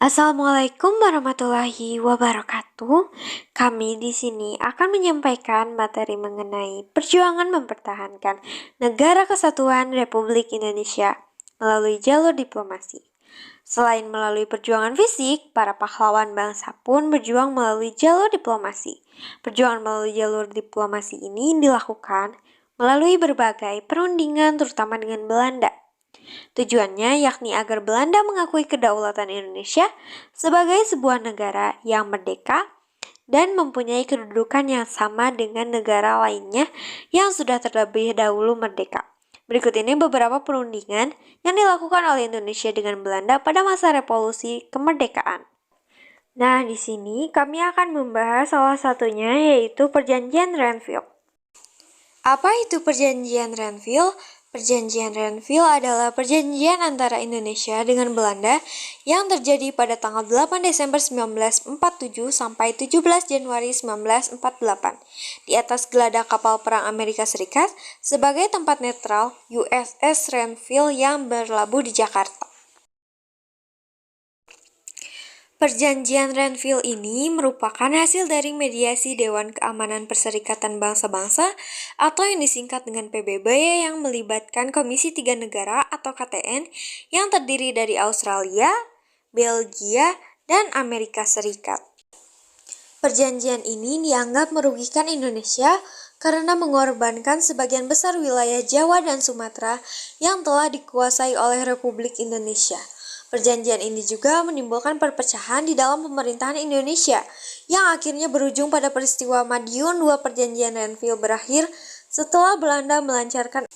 Assalamualaikum warahmatullahi wabarakatuh. Kami di sini akan menyampaikan materi mengenai perjuangan mempertahankan Negara Kesatuan Republik Indonesia melalui jalur diplomasi. Selain melalui perjuangan fisik, para pahlawan bangsa pun berjuang melalui jalur diplomasi. Perjuangan melalui jalur diplomasi ini dilakukan melalui berbagai perundingan terutama dengan Belanda. Tujuannya yakni agar Belanda mengakui kedaulatan Indonesia sebagai sebuah negara yang merdeka dan mempunyai kedudukan yang sama dengan negara lainnya yang sudah terlebih dahulu merdeka. Berikut ini beberapa perundingan yang dilakukan oleh Indonesia dengan Belanda pada masa revolusi kemerdekaan. Nah, di sini kami akan membahas salah satunya yaitu Perjanjian Renville. Apa itu Perjanjian Renville? Perjanjian Renville adalah perjanjian antara Indonesia dengan Belanda yang terjadi pada tanggal 8 Desember 1947 sampai 17 Januari 1948 di atas geladak kapal perang Amerika Serikat sebagai tempat netral USS Renville yang berlabuh di Jakarta. Perjanjian Renville ini merupakan hasil dari mediasi Dewan Keamanan Perserikatan Bangsa-Bangsa atau yang disingkat dengan PBB yang melibatkan Komisi Tiga Negara atau KTN yang terdiri dari Australia, Belgia, dan Amerika Serikat. Perjanjian ini dianggap merugikan Indonesia karena mengorbankan sebagian besar wilayah Jawa dan Sumatera yang telah dikuasai oleh Republik Indonesia. Perjanjian ini juga menimbulkan perpecahan di dalam pemerintahan Indonesia yang akhirnya berujung pada peristiwa Madiun 2. Perjanjian Renville berakhir setelah Belanda melancarkan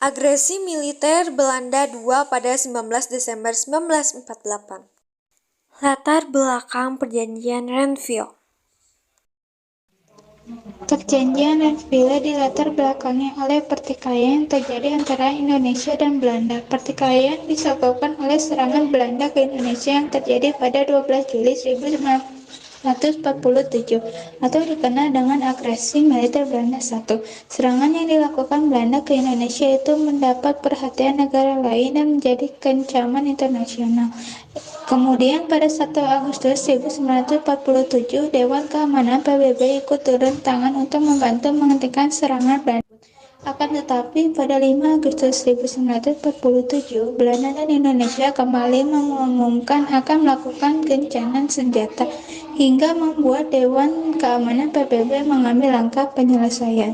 agresi militer Belanda II pada 19 Desember 1948. Latar belakang Perjanjian Renville. Perjanjian Renville dilatar belakangi oleh pertikaian yang terjadi antara Indonesia dan Belanda. Pertikaian disebabkan oleh serangan Belanda ke Indonesia yang terjadi pada 12 Juli 1947 atau dikenal dengan agresi militer Belanda I. Serangan yang dilakukan Belanda ke Indonesia itu mendapat perhatian negara lain dan menjadi ancaman internasional. Kemudian pada 1 Agustus 1947, Dewan Keamanan PBB ikut turun tangan untuk membantu menghentikan serangan Belanda. Akan tetapi, pada 5 Agustus 1947, Belanda dan Indonesia kembali mengumumkan akan melakukan gencatan senjata, hingga membuat Dewan Keamanan PBB mengambil langkah penyelesaian.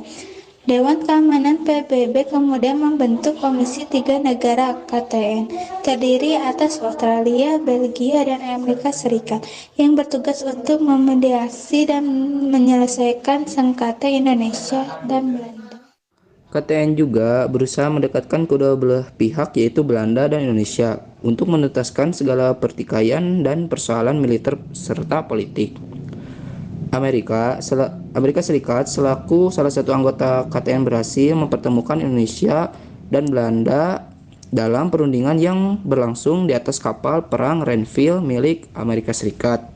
Dewan Keamanan PBB kemudian membentuk Komisi Tiga Negara KTN, terdiri atas Australia, Belgia, dan Amerika Serikat, yang bertugas untuk memediasi dan menyelesaikan sengketa Indonesia dan Belanda. KTN juga berusaha mendekatkan kedua belah pihak yaitu Belanda dan Indonesia untuk menuntaskan segala pertikaian dan persoalan militer serta politik. Amerika Serikat selaku salah satu anggota KTN berhasil mempertemukan Indonesia dan Belanda dalam perundingan yang berlangsung di atas kapal perang Renville milik Amerika Serikat.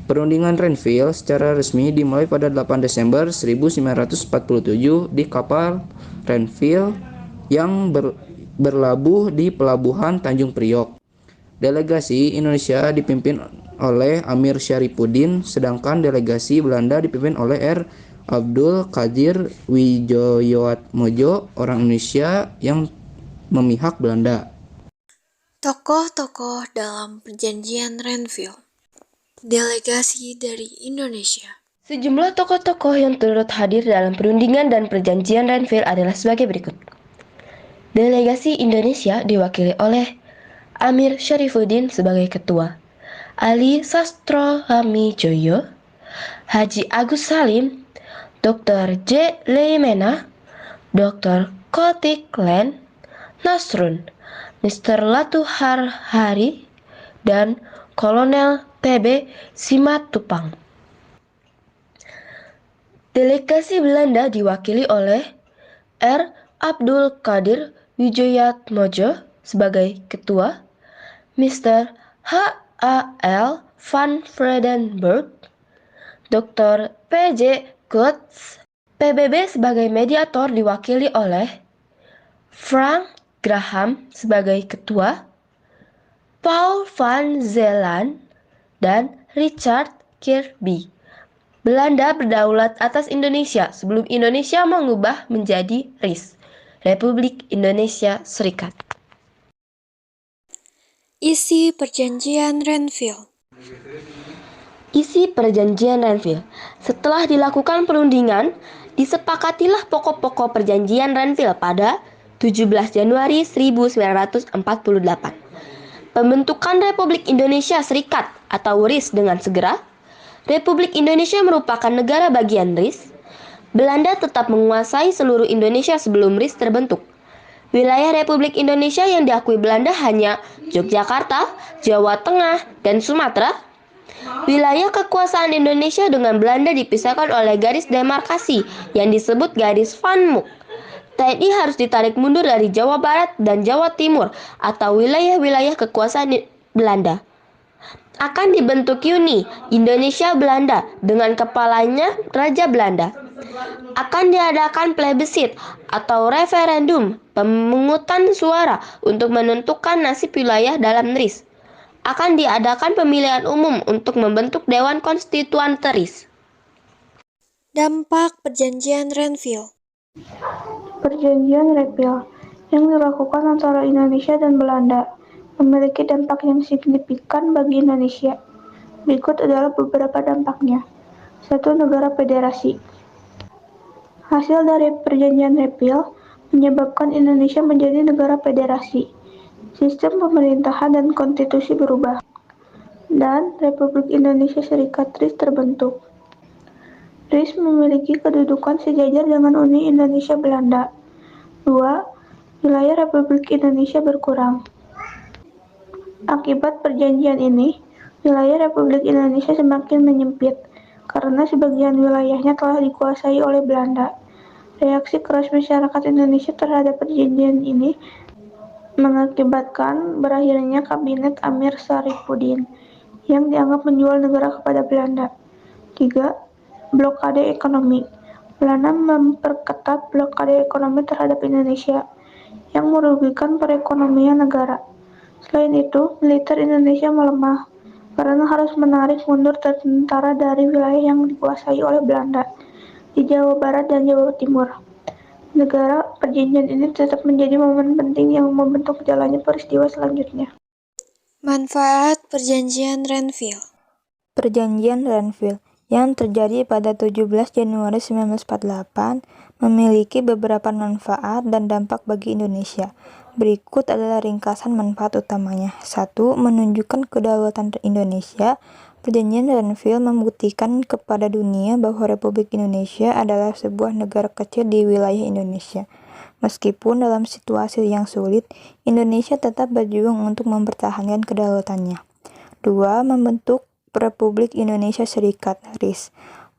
Perundingan Renville secara resmi dimulai pada 8 Desember 1947 di kapal Renville yang berlabuh di pelabuhan Tanjung Priok. Delegasi Indonesia dipimpin oleh Amir Syarifuddin, sedangkan delegasi Belanda dipimpin oleh R. Abdul Qadir Wijoyatmojo, orang Indonesia yang memihak Belanda. Tokoh-tokoh dalam Perjanjian Renville. Delegasi dari Indonesia. Sejumlah tokoh-tokoh yang turut hadir dalam perundingan dan perjanjian Renville adalah sebagai berikut. Delegasi Indonesia diwakili oleh Amir Syarifuddin sebagai ketua, Ali Sastrohamijoyo, Haji Agus Salim, Dr. J. Leimena, Dr. Kotik Len, Nasrun, Mr. Latuhar Hari, dan Kolonel PB Simatupang. Delegasi Belanda diwakili oleh R. Abdul Qadir Wijoyatmojo sebagai ketua, Mr. H.A.L. van Vredenburg, Dr. P.J. Coates. PBB sebagai mediator diwakili oleh Frank Graham sebagai ketua, Paul van Zeeland, dan Richard Kirby. Belanda berdaulat atas Indonesia sebelum Indonesia mengubah menjadi RIS, Republik Indonesia Serikat. Isi Perjanjian Renville. Isi Perjanjian Renville. Setelah dilakukan perundingan, disepakatilah pokok-pokok Perjanjian Renville pada 17 Januari 1948. Pembentukan Republik Indonesia Serikat atau RIS dengan segera. Republik Indonesia merupakan negara bagian RIS. Belanda tetap menguasai seluruh Indonesia sebelum RIS terbentuk. Wilayah Republik Indonesia yang diakui Belanda hanya Yogyakarta, Jawa Tengah, dan Sumatera. Wilayah kekuasaan Indonesia dengan Belanda dipisahkan oleh garis demarkasi yang disebut garis Van Mook. TNI harus ditarik mundur dari Jawa Barat dan Jawa Timur atau wilayah-wilayah kekuasaan Belanda. Akan dibentuk Uni Indonesia Belanda dengan kepalanya Raja Belanda. Akan diadakan plebisit atau referendum pemungutan suara untuk menentukan nasib wilayah dalam RIS. Akan diadakan pemilihan umum untuk membentuk Dewan Konstituan RIS. Dampak Perjanjian Renville. Perjanjian Renville yang dilakukan antara Indonesia dan Belanda memiliki dampak yang signifikan bagi Indonesia. Berikut adalah beberapa dampaknya. 1. Negara federasi. Hasil dari Perjanjian Renville menyebabkan Indonesia menjadi negara federasi. Sistem pemerintahan dan konstitusi berubah, dan Republik Indonesia Serikat RIS terbentuk. RIS memiliki kedudukan sejajar dengan Uni Indonesia Belanda. 2. Wilayah Republik Indonesia berkurang. Akibat perjanjian ini, wilayah Republik Indonesia semakin menyempit, karena sebagian wilayahnya telah dikuasai oleh Belanda. Reaksi keras masyarakat Indonesia terhadap perjanjian ini mengakibatkan berakhirnya Kabinet Amir Syarifuddin yang dianggap menjual negara kepada Belanda. 3. Blokade ekonomi. Belanda memperketat blokade ekonomi terhadap Indonesia yang merugikan perekonomian negara. Selain itu, militer Indonesia melemah karena harus menarik mundur tentara dari wilayah yang dikuasai oleh Belanda di Jawa Barat dan Jawa Timur. Negara perjanjian ini tetap menjadi momen penting yang membentuk jalannya peristiwa selanjutnya. Manfaat Perjanjian Renville. Perjanjian Renville yang terjadi pada 17 Januari 1948 memiliki beberapa manfaat dan dampak bagi Indonesia. Berikut adalah ringkasan manfaat utamanya. 1. Menunjukkan kedaulatan Indonesia. Perjanjian Renville membuktikan kepada dunia bahwa Republik Indonesia adalah sebuah negara kecil di wilayah Indonesia. Meskipun dalam situasi yang sulit, Indonesia tetap berjuang untuk mempertahankan kedaulatannya. 2. Membentuk Republik Indonesia Serikat (RIS).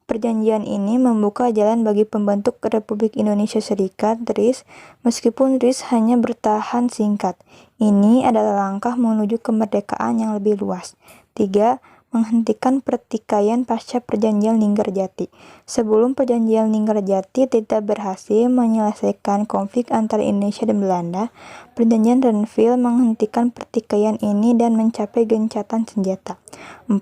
Perjanjian ini membuka jalan bagi pembentuk Republik Indonesia Serikat (RIS), meskipun RIS hanya bertahan singkat. Ini adalah langkah menuju kemerdekaan yang lebih luas. 3. Menghentikan pertikaian pasca Perjanjian Linggarjati. Sebelum Perjanjian Linggarjati tidak berhasil menyelesaikan konflik antara Indonesia dan Belanda, Perjanjian Renville menghentikan pertikaian ini dan mencapai gencatan senjata. 4.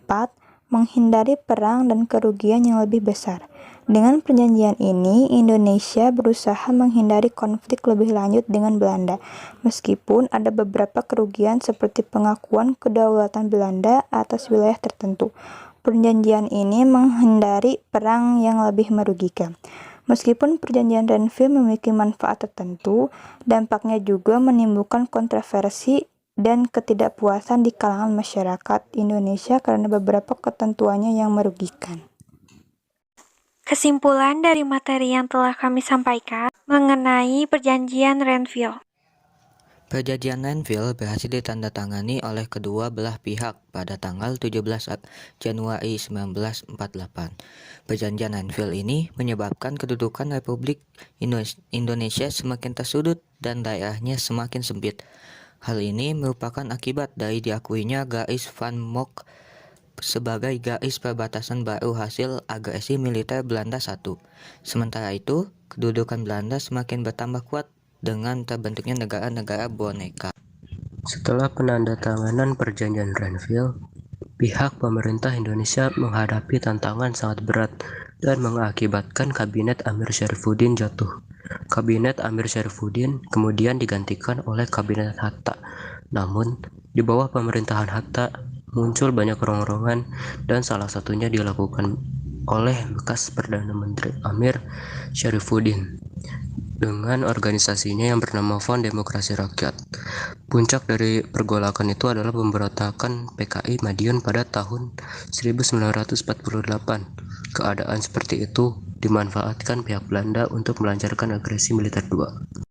Menghindari perang dan kerugian yang lebih besar. Dengan perjanjian ini, Indonesia berusaha menghindari konflik lebih lanjut dengan Belanda, meskipun ada beberapa kerugian seperti pengakuan kedaulatan Belanda atas wilayah tertentu. Perjanjian ini menghindari perang yang lebih merugikan. Meskipun perjanjian Renville memiliki manfaat tertentu, dampaknya juga menimbulkan kontroversi dan ketidakpuasan di kalangan masyarakat Indonesia karena beberapa ketentuannya yang merugikan. Kesimpulan dari materi yang telah kami sampaikan mengenai Perjanjian Renville. Perjanjian Renville berhasil ditandatangani oleh kedua belah pihak pada tanggal 17 Januari 1948. Perjanjian Renville ini menyebabkan kedudukan Republik Indonesia semakin tersudut dan daerahnya semakin sempit. Hal ini merupakan akibat dari diakuinya garis Van Mook sebagai garis perbatasan baru hasil agresi militer Belanda I. Sementara itu, kedudukan Belanda semakin bertambah kuat dengan terbentuknya negara-negara boneka. Setelah penandatanganan perjanjian Renville, pihak pemerintah Indonesia menghadapi tantangan sangat berat dan mengakibatkan Kabinet Amir Syarifuddin jatuh. Kabinet Amir Syarifuddin kemudian digantikan oleh Kabinet Hatta. Namun, di bawah pemerintahan Hatta muncul banyak rongrongan dan salah satunya dilakukan oleh bekas Perdana Menteri Amir Syarifuddin dengan organisasinya yang bernama Front Demokrasi Rakyat. Puncak dari pergolakan itu adalah pemberontakan PKI Madiun pada tahun 1948. Keadaan seperti itu dimanfaatkan pihak Belanda untuk melancarkan agresi militer II.